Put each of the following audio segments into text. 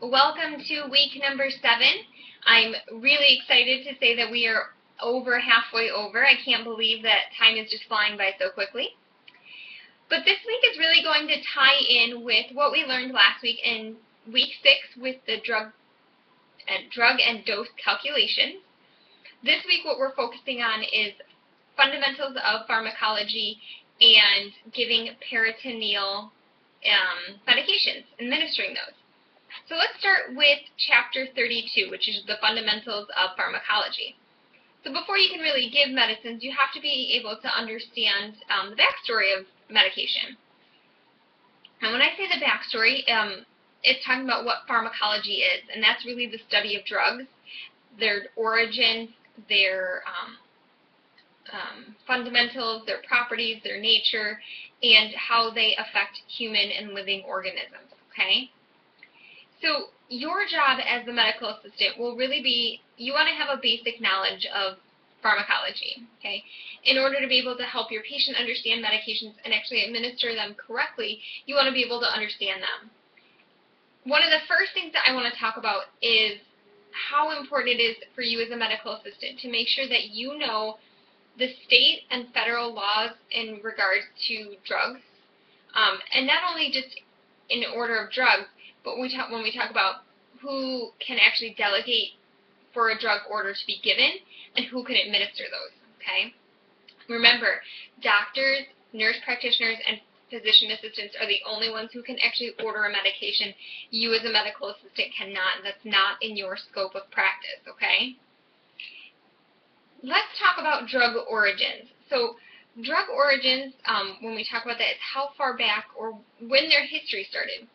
Welcome to week number 7. I'm really excited to say that we are over halfway over. I can't believe that time is just flying by so quickly. But this week is really going to tie in with what we learned last week in week 6 with the drug and dose calculations. This week what we're focusing on is fundamentals of pharmacology and giving peritoneal medications, administering those. So let's start with chapter 32, which is the fundamentals of pharmacology. So before you can really give medicines, you have to be able to understand the backstory of medication. And when I say the backstory, it's talking about what pharmacology is, and that's really the study of drugs, their origins, their fundamentals, their properties, their nature, and how they affect human and living organisms, okay? So your job as the medical assistant will really be, you want to have a basic knowledge of pharmacology, okay? In order to be able to help your patient understand medications and actually administer them correctly, you want to be able to understand them. One of the first things that I want to talk about is how important it is for you as a medical assistant to make sure that you know the state and federal laws in regards to drugs, and not only just in order of drugs, but when we talk about who can actually delegate for a drug order to be given and who can administer those, okay? Remember, doctors, nurse practitioners, and physician assistants are the only ones who can actually order a medication. You as a medical assistant cannot. That's not in your scope of practice, okay? Let's talk about drug origins. So drug origins, when we talk about that, it's how far back or when their history started.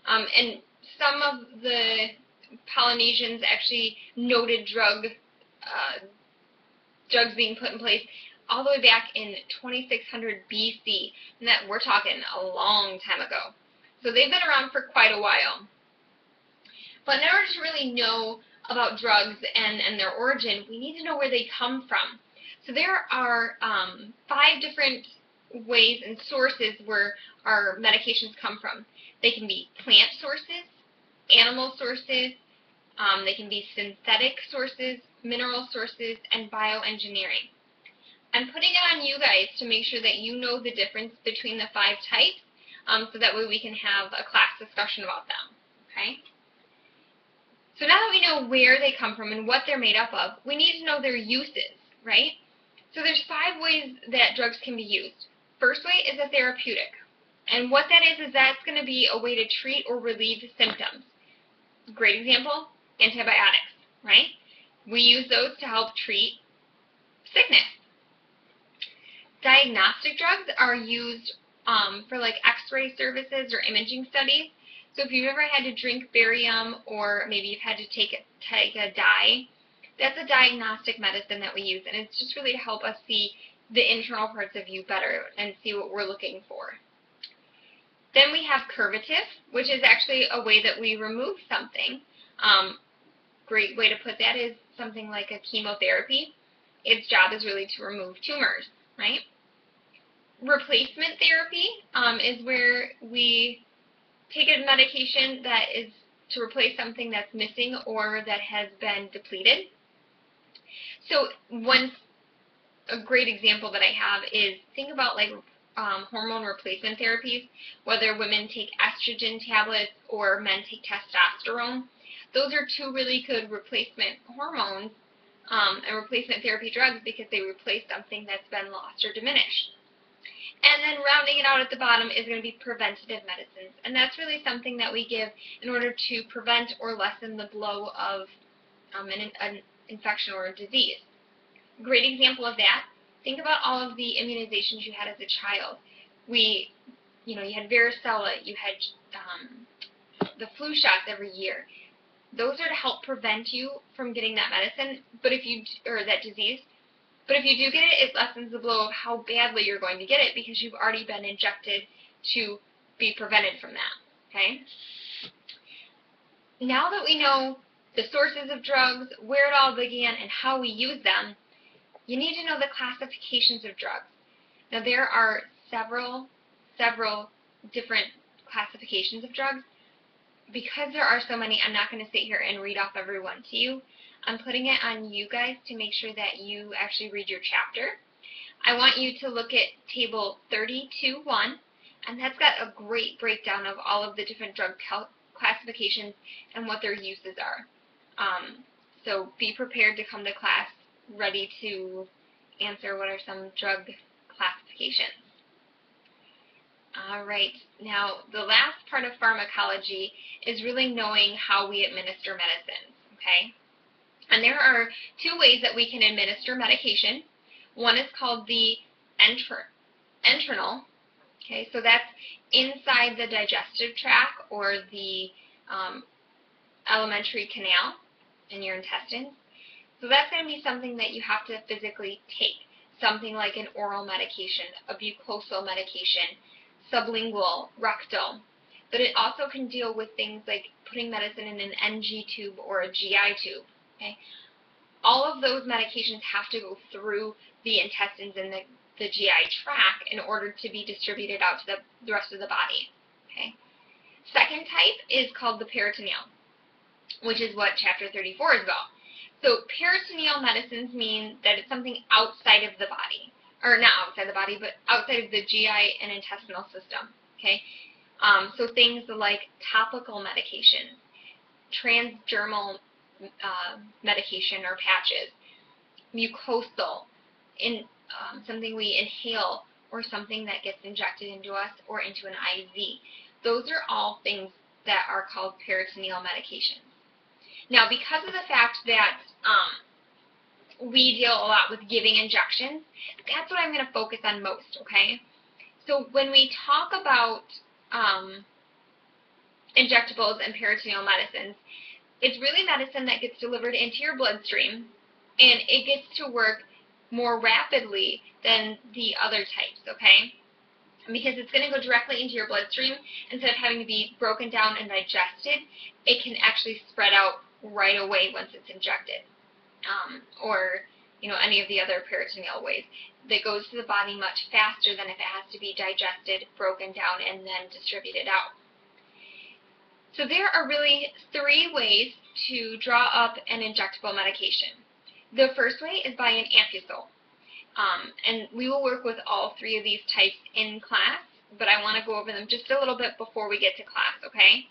And some of the Polynesians actually noted drugs being put in place all the way back in 2600 BC, and that we're talking a long time ago. So they've been around for quite a while. But in order to really know about drugs and their origin, we need to know where they come from. So there are 5 different ways and sources where our medications come from. They can be plant sources, animal sources, they can be synthetic sources, mineral sources, and bioengineering. I'm putting it on you guys to make sure that you know the difference between the 5 types, so that way we can have a class discussion about them, okay? So now that we know where they come from and what they're made up of, we need to know their uses, right? So there's 5 ways that drugs can be used. First way is a therapeutic. And what that is that's going to be a way to treat or relieve symptoms. Great example, antibiotics, right? We use those to help treat sickness. Diagnostic drugs are used for like x-ray services or imaging studies. So if you've ever had to drink barium or maybe you've had to take a dye, that's a diagnostic medicine that we use, and it's just really to help us see the internal parts of you better and see what we're looking for. Then we have curvative, which is actually a way that we remove something. Great way to put that is something like a chemotherapy. Its job is really to remove tumors, right? Replacement therapy is where we take a medication that is to replace something that's missing or that has been depleted. So a great example that I have is think about like hormone replacement therapies, whether women take estrogen tablets or men take testosterone. Those are 2 really good replacement hormones and replacement therapy drugs because they replace something that's been lost or diminished. And then rounding it out at the bottom is going to be preventative medicines, and that's really something that we give in order to prevent or lessen the blow of an infection or a disease. Great example of that. Think about all of the immunizations you had as a child. You had varicella, you had the flu shots every year. Those are to help prevent you from getting that medicine, or that disease. But if you do get it, it lessens the blow of how badly you're going to get it because you've already been injected to be prevented from that, okay? Now that we know the sources of drugs, where it all began, and how we use them, you need to know the classifications of drugs. Now there are several different classifications of drugs. because there are so many, I'm not going to sit here and read off every one to you. I'm putting it on you guys to make sure that you actually read your chapter. I want you to look at table 32.1, and that's got a great breakdown of all of the different drug classifications and what their uses are. So be prepared to come to class ready to answer what are some drug classifications. All right, now the last part of pharmacology is really knowing how we administer medicines, okay? And there are two ways that we can administer medication. One is called the enteral, okay, so that's inside the digestive tract or the alimentary canal in your intestines. So that's going to be something that you have to physically take, something like an oral medication, a mucosal medication, sublingual, rectal. But it also can deal with things like putting medicine in an NG tube or a GI tube. Okay? All of those medications have to go through the intestines and the GI tract in order to be distributed out to the rest of the body. Okay? Second type is called the peritoneal, which is what chapter 34 is about. So peritoneal medicines mean that it's something outside of the body, or not outside the body, but outside of the GI and intestinal system. Okay? So things like topical medication, transdermal medication or patches, mucosal, something we inhale or something that gets injected into us or into an IV. Those are all things that are called peritoneal medications. Now, because of the fact that we deal a lot with giving injections, that's what I'm going to focus on most, okay? So when we talk about injectables and peritoneal medicines, it's really medicine that gets delivered into your bloodstream, and it gets to work more rapidly than the other types, okay? Because it's going to go directly into your bloodstream, instead of having to be broken down and digested, it can actually spread out right away once it's injected, or any of the other peritoneal ways. That goes to the body much faster than if it has to be digested, broken down, and then distributed out. So there are really three ways to draw up an injectable medication. The first way is by an ampusule. And we will work with all three of these types in class, but I want to go over them just a little bit before we get to class, okay?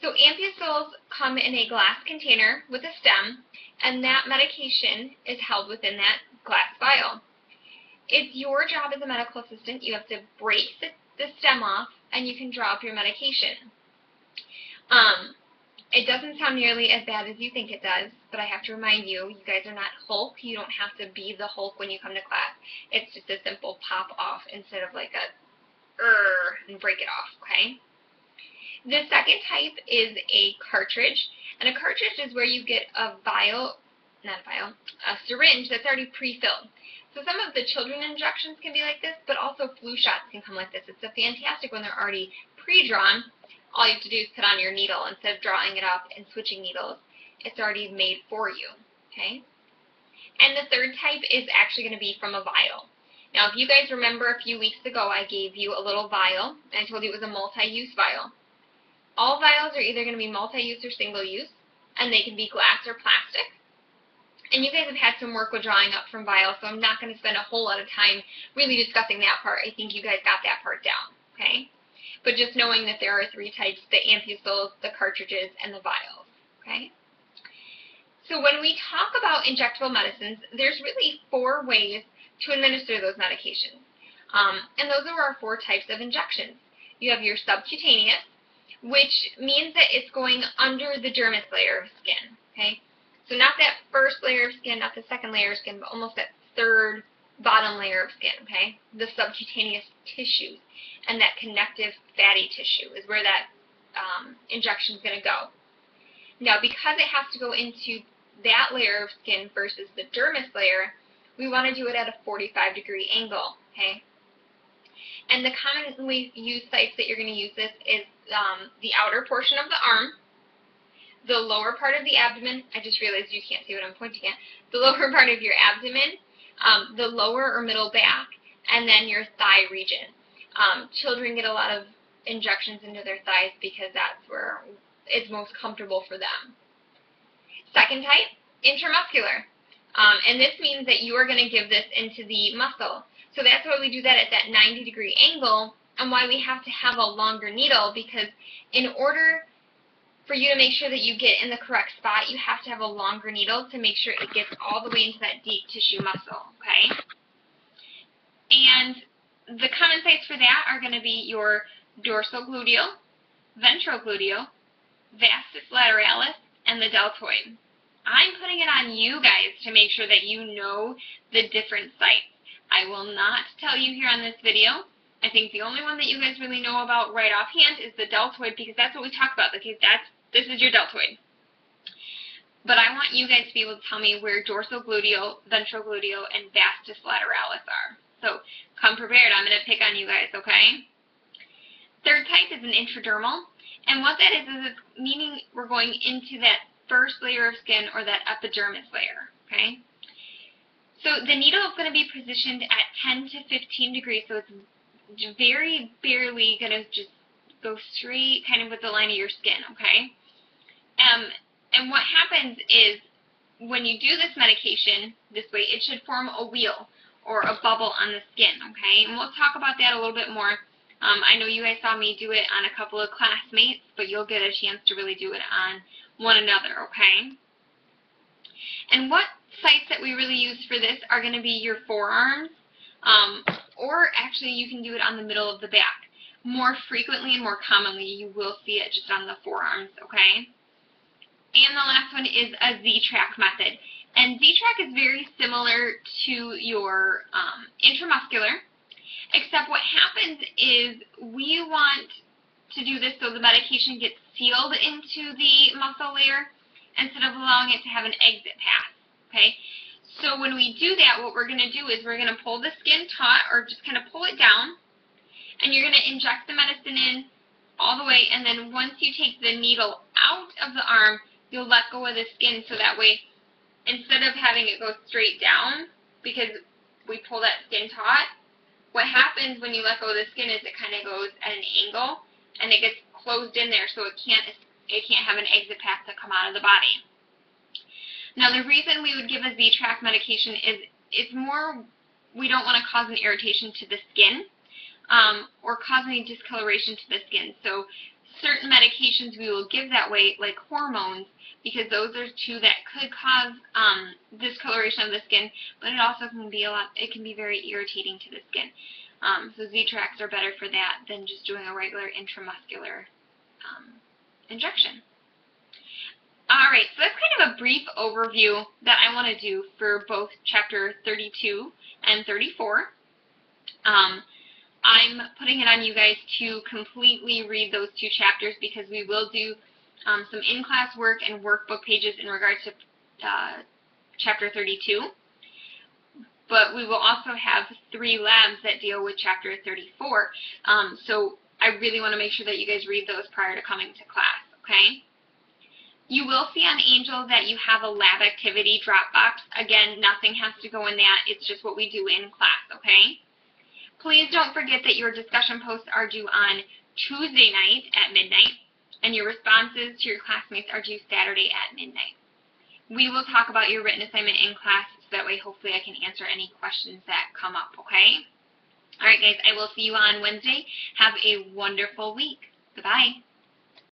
So ampusules come in a glass container with a stem, and that medication is held within that glass vial. It's your job as a medical assistant. You have to break the stem off, and you can draw up your medication. It doesn't sound nearly as bad as you think it does, but I have to remind you, you guys are not Hulk. You don't have to be the Hulk when you come to class. It's just a simple pop off instead of like a and break it off, okay? The second type is a cartridge, and a cartridge is where you get a syringe that's already pre-filled. So some of the children injections can be like this, but also flu shots can come like this. It's a fantastic when they're already pre-drawn. All you have to do is put on your needle instead of drawing it up and switching needles. It's already made for you, okay? And the third type is actually going to be from a vial. Now, if you guys remember a few weeks ago, I gave you a little vial, and I told you it was a multi-use vial. All vials are either going to be multi-use or single-use, and they can be glass or plastic. And you guys have had some work with drawing up from vials, so I'm not going to spend a whole lot of time really discussing that part. I think you guys got that part down, okay? But just knowing that there are three types, the ampusules, the cartridges, and the vials, okay? So when we talk about injectable medicines, there's really four ways to administer those medications. And those are our four types of injections. You have your subcutaneous, which means that it's going under the dermis layer of skin, okay? So not that first layer of skin, not the second layer of skin, but almost that third bottom layer of skin, okay? The subcutaneous tissues and that connective fatty tissue is where that injection is going to go. Now, because it has to go into that layer of skin versus the dermis layer, we want to do it at a 45-degree angle, okay? And the commonly used sites that you're going to use this is the outer portion of the arm, the lower part of the abdomen. I just realized you can't see what I'm pointing at. The lower part of your abdomen, the lower or middle back, and then your thigh region. Children get a lot of injections into their thighs because that's where is most comfortable for them. Second type, intramuscular. And this means that you are going to give this into the muscle. So that's why we do that at that 90-degree angle, and why we have to have a longer needle, because in order for you to make sure that you get in the correct spot, you have to have a longer needle to make sure it gets all the way into that deep tissue muscle, okay? And the common sites for that are going to be your dorsogluteal, ventrogluteal, vastus lateralis, and the deltoid. I'm putting it on you guys to make sure that you know the different sites. I will not tell you here on this video. I think the only one that you guys really know about right offhand is the deltoid, because that's what we talk about. Okay, this is your deltoid. But I want you guys to be able to tell me where dorsogluteal, ventrogluteal, and vastus lateralis are. So come prepared. I'm going to pick on you guys, okay? Third type is an intradermal. And what that is it's meaning we're going into that first layer of skin, or that epidermis layer, okay? So the needle is going to be positioned at 10 to 15 degrees, so it's very barely going to just go straight kind of with the line of your skin, okay? And what happens is when you do this medication this way, it should form a wheal or a bubble on the skin, okay? And we'll talk about that a little bit more. I know you guys saw me do it on a couple of classmates, but you'll get a chance to really do it on one another, okay? And what sites that we really use for this are going to be your forearms, or actually you can do it on the middle of the back. More frequently and more commonly, you will see it just on the forearms, okay? And the last one is a Z-track method. And Z-track is very similar to your intramuscular, except what happens is we want to do this so the medication gets sealed into the muscle layer instead of allowing it to have an exit path, okay? So when we do that, what we're going to do is we're going to pull the skin taut, or just kind of pull it down, and you're going to inject the medicine in all the way, and then once you take the needle out of the arm, you'll let go of the skin, so that way, instead of having it go straight down, because we pull that skin taut, what happens when you let go of the skin is it kind of goes at an angle, and it gets closed in there, so it can't have an exit path to come out of the body. Now, the reason we would give a Z-track medication is it's more, we don't want to cause an irritation to the skin, or cause any discoloration to the skin. So certain medications we will give that way, like hormones, because those are two that could cause discoloration of the skin, but it also can be it can be very irritating to the skin. So Z-tracks are better for that than just doing a regular intramuscular injection. Alright, so that's kind of a brief overview that I want to do for both Chapter 32 and 34. I'm putting it on you guys to completely read those two chapters, because we will do some in-class work and workbook pages in regards to Chapter 32. But we will also have 3 labs that deal with Chapter 34. So I really want to make sure that you guys read those prior to coming to class, okay? You will see on Angel that you have a lab activity drop box. Again, nothing has to go in that. It's just what we do in class, okay? Please don't forget that your discussion posts are due on Tuesday night at midnight, and your responses to your classmates are due Saturday at midnight. We will talk about your written assignment in class, so that way hopefully I can answer any questions that come up, okay? All right, guys, I will see you on Wednesday. Have a wonderful week. Goodbye.